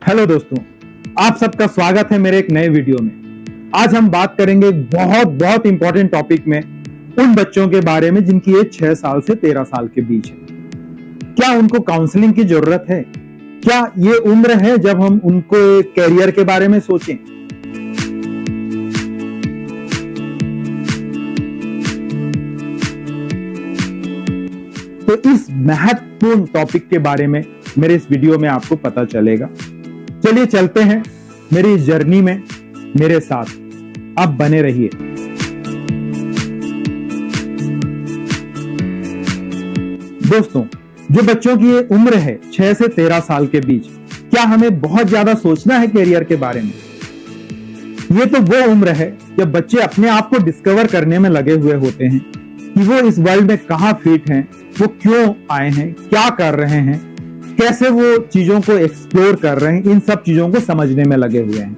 Hello दोस्तों, आप सबका स्वागत है मेरे एक नए वीडियो में। आज हम बात करेंगे एक बहुत इंपॉर्टेंट टॉपिक में उन बच्चों के बारे में जिनकी एज 6 साल से 13 साल के बीच है। क्या उनको काउंसलिंग की जरूरत है? क्या ये उम्र है जब हम उनको कैरियर के बारे में सोचें? तो इस महत्वपूर्ण टॉपिक के बारे में मेरे इस वीडियो में आपको पता चलेगा। चलिए चलते हैं मेरी इस जर्नी में मेरे साथ, आप बने रहिए। दोस्तों, जो बच्चों की ये उम्र है 6 से 13 साल के बीच, क्या हमें बहुत ज्यादा सोचना है कैरियर के बारे में? ये तो वो उम्र है जब बच्चे अपने आप को डिस्कवर करने में लगे हुए होते हैं कि वो इस वर्ल्ड में कहां फिट हैं, वो क्यों आए हैं, क्या कर रहे हैं, कैसे वो चीजों को एक्सप्लोर कर रहे हैं, इन सब चीजों को समझने में लगे हुए हैं।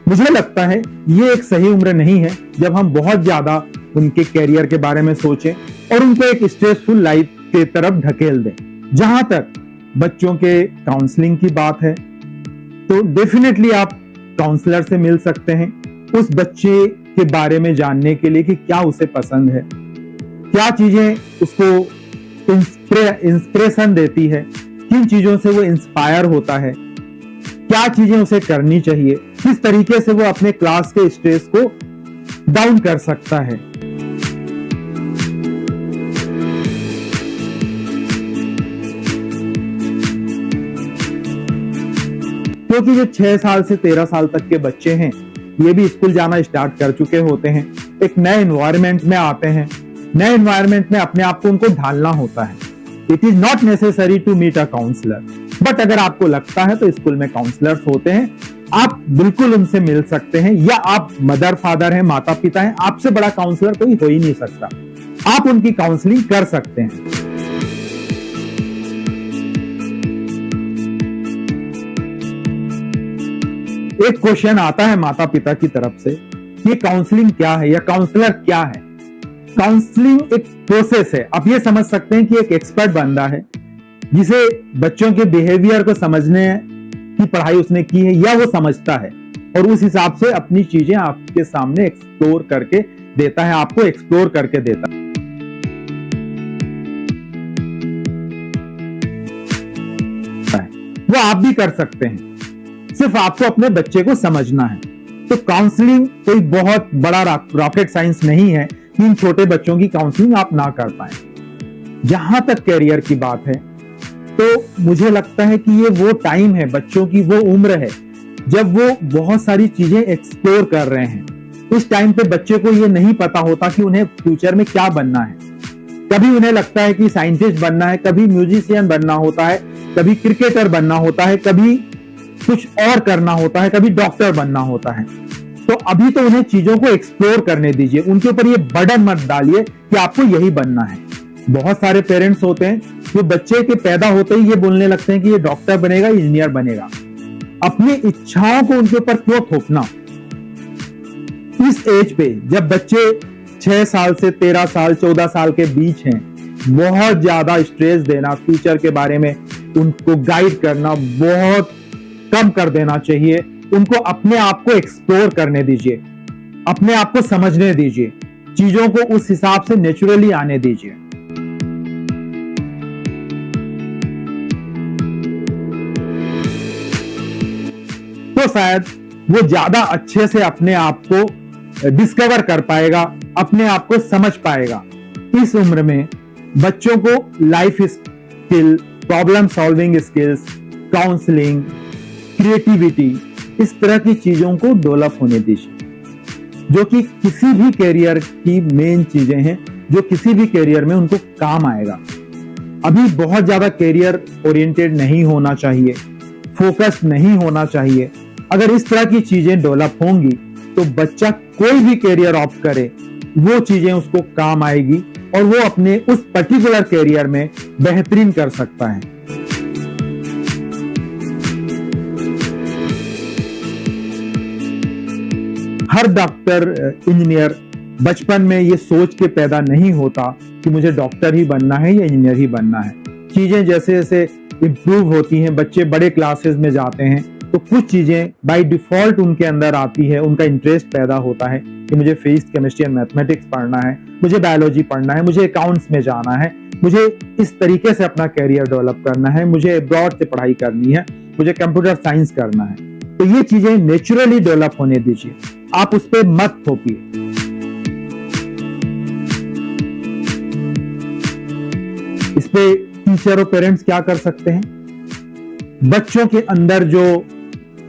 मुझे लगता है ये एक सही उम्र नहीं है जब हम बहुत ज्यादा उनके कैरियर के बारे में सोचें और उनको एक स्ट्रेसफुल लाइफ के तरफ ढकेल दें। जहां तक बच्चों के काउंसलिंग की बात है, तो डेफिनेटली आप काउंसलर से मिल सकते हैं उस बच्चे के बारे में जानने के लिए कि क्या उसे पसंद है, क्या चीजें उसको इंस्पिरेशन देती है, किन चीजों से वो इंस्पायर होता है, क्या चीजें उसे करनी चाहिए, किस तरीके से वो अपने क्लास के स्ट्रेस को डाउन कर सकता है। क्योंकि जो 6 साल से 13 साल तक के बच्चे हैं, ये भी स्कूल जाना स्टार्ट कर चुके होते हैं, एक नए एनवायरनमेंट में आते हैं। नए एनवायरनमेंट में अपने आप को उनको ढालना होता है। It is not necessary to meet a counsellor, but अगर आपको लगता है तो स्कूल में काउंसलर्स होते हैं, आप बिल्कुल उनसे मिल सकते हैं। या आप मदर फादर हैं, माता पिता हैं, आपसे बड़ा काउंसलर कोई हो ही नहीं सकता, आप उनकी काउंसलिंग कर सकते हैं। एक क्वेश्चन आता है माता पिता की तरफ से, ये काउंसलिंग क्या है या काउंसलर क्या है? काउंसलिंग एक प्रोसेस है। आप ये समझ सकते हैं कि एक एक्सपर्ट बंदा है जिसे बच्चों के बिहेवियर को समझने की पढ़ाई उसने की है या वो समझता है और उस हिसाब से अपनी चीजें आपके सामने एक्सप्लोर करके देता है, आपको एक्सप्लोर करके देता है। वो आप भी कर सकते हैं, सिर्फ आपको अपने बच्चे को समझना है। तो काउंसलिंग कोई बहुत बड़ा रॉकेट साइंस नहीं है कि इन छोटे बच्चों की काउंसलिंग आप ना कर पाए। जहां तक कैरियर की बात है, तो मुझे लगता है कि ये वो टाइम है, बच्चों की वो उम्र है जब वो बहुत सारी चीजें एक्सप्लोर कर रहे हैं। इस टाइम पे बच्चे को ये नहीं पता होता कि उन्हें फ्यूचर में क्या बनना है। कभी उन्हें लगता है कि साइंटिस्ट बनना है, कभी म्यूजिशियन बनना होता है, कभी क्रिकेटर बनना होता है, कभी कुछ और करना होता है, कभी डॉक्टर बनना होता है। तो अभी तो उन्हें चीजों को एक्सप्लोर करने दीजिए, उनके ऊपर ये बर्डन मत डालिए कि आपको यही बनना है। बहुत सारे पेरेंट्स होते हैं जो बच्चे के पैदा होते ही ये बोलने लगते हैं कि ये डॉक्टर बनेगा, इंजीनियर बनेगा। अपनी इच्छाओं को उनके ऊपर क्यों थोपना? इस एज पे जब बच्चे 6 साल से 13 साल 14 साल के बीच हैं, बहुत ज्यादा स्ट्रेस देना, फ्यूचर के बारे में उनको गाइड करना बहुत कम कर देना चाहिए। उनको अपने आप को एक्सप्लोर करने दीजिए, अपने आप को समझने दीजिए, चीजों को उस हिसाब से नेचुरली आने दीजिए। तो शायद वो ज्यादा अच्छे से अपने आप को डिस्कवर कर पाएगा, अपने आप को समझ पाएगा। इस उम्र में बच्चों को life skill, problem solving skills, counselling, creativity, इस तरह की चीजों को डेवलप होने दीजिए, जो कि किसी भी कैरियर की मेन चीजें हैं, जो किसी भी कैरियर में उनको काम आएगा। अभी बहुत ज्यादा कैरियर ओरिएंटेड नहीं होना चाहिए, फोकस नहीं होना चाहिए। अगर इस तरह की चीजें डेवलप होंगी तो बच्चा कोई भी कैरियर ऑप्ट करे, वो चीजें उसको काम आएगी और वो अपने उस पर्टिकुलर कैरियर में बेहतरीन कर सकता है। हर डॉक्टर, इंजीनियर बचपन में ये सोच के पैदा नहीं होता कि मुझे डॉक्टर ही बनना है या इंजीनियर ही बनना है। चीजें जैसे जैसे इम्प्रूव होती हैं, बच्चे बड़े क्लासेस में जाते हैं, तो कुछ चीजें बाय डिफॉल्ट उनके अंदर आती है, उनका इंटरेस्ट पैदा होता है कि मुझे फिजिक्स, केमिस्ट्री एंड मैथमेटिक्स पढ़ना है, मुझे बायोलॉजी पढ़ना है, मुझे अकाउंट्स में जाना है, मुझे इस तरीके से अपना कैरियर डेवलप करना है, मुझे अब्रॉड से पढ़ाई करनी है, मुझे कंप्यूटर साइंस करना है। तो ये चीजें नेचुरली डेवलप होने दीजिए, आप उस पर मत थोपिए। इस पे टीचर और पेरेंट्स क्या कर सकते हैं? बच्चों के अंदर जो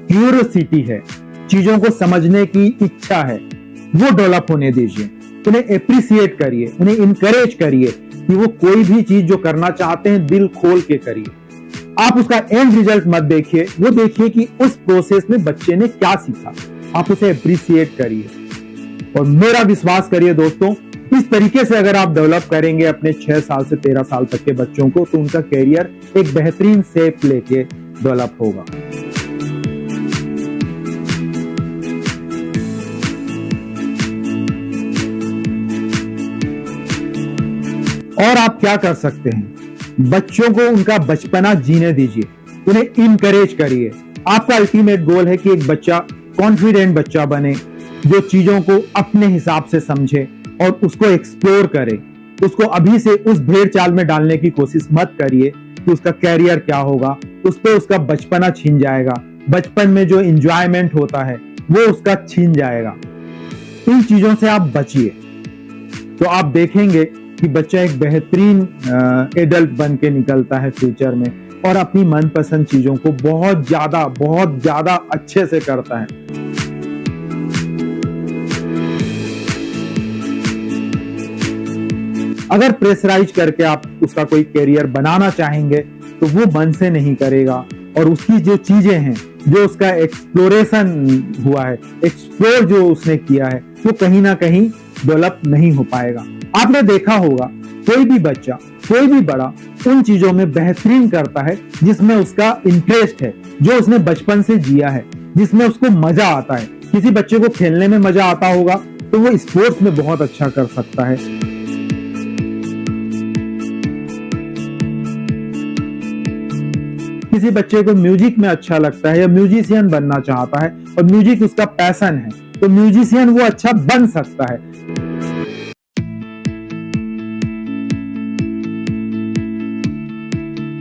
क्यूरियोसिटी है, चीजों को समझने की इच्छा है, वो डेवलप होने दीजिए। उन्हें एप्रिसिएट करिए, उन्हें इनकरेज करिए कि वो कोई भी चीज जो करना चाहते हैं दिल खोल के करिए। आप उसका एंड रिजल्ट मत देखिए, वो देखिए कि उस प्रोसेस में बच्चे ने क्या सीखा, आप उसे एप्रिसिएट करिए। और मेरा विश्वास करिए दोस्तों, इस तरीके से अगर आप डेवलप करेंगे अपने 6 साल से 13 साल तक के बच्चों को, तो उनका कैरियर एक बेहतरीन शेप लेके डेवलप होगा। और आप क्या कर सकते हैं? बच्चों को उनका बचपना जीने दीजिए, उन्हें इनकरेज करिए। आपका अल्टीमेट गोल है कि एक बच्चा कॉन्फिडेंट बच्चा बने, जो चीजों को अपने हिसाब से समझे और उसको एक्सप्लोर करे। उसको अभी से उस भेड़ चाल में डालने की कोशिश मत करिए कि उसका कैरियर क्या होगा, उस पर उसका बचपना छीन जाएगा। बचपन में जो एंजॉयमेंट होता है वो उसका छीन जाएगा। इन चीजों से आप बचिए, तो आप देखेंगे कि बच्चा एक बेहतरीन एडल्ट बन के निकलता है फ्यूचर में, और अपनी मनपसंद चीजों को बहुत ज्यादा अच्छे से करता है। अगर प्रेशराइज करके आप उसका कोई कैरियर बनाना चाहेंगे तो वो मन से नहीं करेगा, और उसकी जो चीजें हैं, जो उसका एक्सप्लोरेशन हुआ है, एक्सप्लोर जो उसने किया है, वो कहीं ना कहीं डेवलप नहीं हो पाएगा। आपने देखा होगा कोई भी बच्चा, कोई भी बड़ा उन चीजों में बेहतरीन करता है जिसमें उसका इंटरेस्ट है, जो उसने बचपन से जिया है, जिसमें उसको मजा आता है। किसी बच्चे को खेलने में मजा आता होगा तो वो स्पोर्ट्स में बहुत अच्छा कर सकता है। किसी बच्चे को म्यूजिक में अच्छा लगता है या म्यूजिशियन बनना चाहता है और म्यूजिक उसका पैशन है, तो म्यूजिशियन वो अच्छा बन सकता है।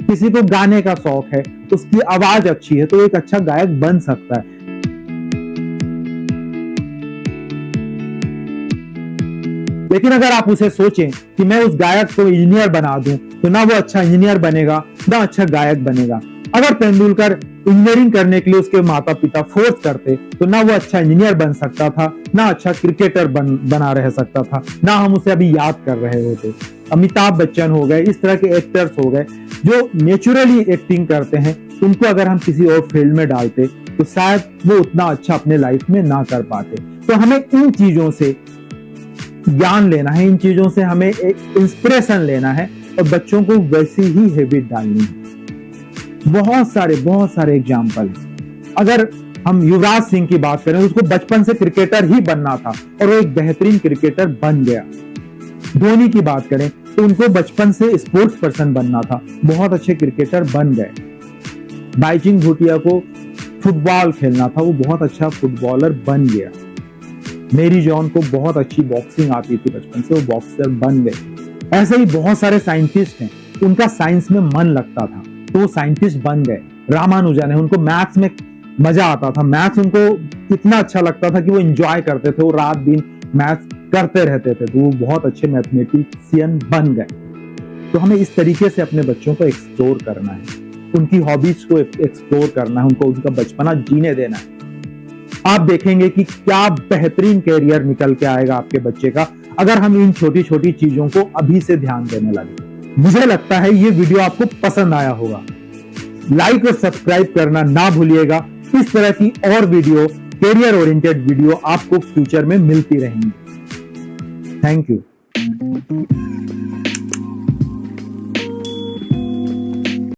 किसी को गाने का शौक है, उसकी आवाज अच्छी है, तो एक अच्छा गायक बन सकता है। लेकिन अगर आप उसे सोचें कि मैं उस गायक को इंजीनियर बना दूं, तो ना वो अच्छा इंजीनियर बनेगा, ना अच्छा गायक बनेगा। अगर तेंदुलकर इंजीनियरिंग करने के लिए उसके माता पिता फोर्स करते, तो ना वो अच्छा इंजीनियर बन सकता था, ना अच्छा क्रिकेटर बना रह सकता था, ना हम उसे अभी याद कर रहे होते। अमिताभ बच्चन हो गए, इस तरह के एक्टर्स हो गए जो नेचुरली एक्टिंग करते हैं, उनको अगर हम किसी और फील्ड में डालते तो शायद वो उतना अच्छा अपने लाइफ में ना कर पाते। तो हमें इन चीजों से ज्ञान लेना है, इन चीजों से हमें एक इंस्पिरेशन लेना है और बच्चों को वैसी ही हैबिट डालनी है। बहुत सारे एग्जाम्पल हैं। अगर हम युवराज सिंह की बात करें, उसको बचपन से क्रिकेटर ही बनना था और वो एक बेहतरीन क्रिकेटर बन गया। धोनी की बात करें तो उनको बचपन से स्पोर्ट्स पर्सन बनना था, बहुत अच्छे क्रिकेटर बन गए। बाइचिंग भूटिया को फुटबॉल खेलना था, वो बहुत अच्छा फुटबॉलर बन गया। मेरी जॉन को बहुत अच्छी बॉक्सिंग आती थी बचपन से, वो बॉक्सर बन गए। ऐसे ही बहुत सारे साइंटिस्ट हैं, उनका साइंस में मन लगता था तो वो साइंटिस्ट बन गए। रामानुजन है, उनको मैथ्स में मजा आता था, मैथ्स उनको इतना अच्छा लगता था कि वो एंजॉय करते थे, वो रात दिन मैथ्स करते रहते थे, तो वो बहुत अच्छे मैथमेटिशियन बन गए। तो हमें इस तरीके से अपने बच्चों को एक्सप्लोर करना है, उनकी हॉबीज को एक्सप्लोर करना है, उनको उनका बचपना जीने देना है। आप देखेंगे कि क्या बेहतरीन कैरियर निकल के आएगा आपके बच्चे का, अगर हम इन छोटी छोटी चीजों को अभी से ध्यान देने लगे। मुझे लगता है ये वीडियो आपको पसंद आया होगा। लाइक और सब्सक्राइब करना ना भूलिएगा। इस तरह की और वीडियो, कैरियर ओरिएंटेड वीडियो आपको फ्यूचर में मिलती रहेंगी। Thank you.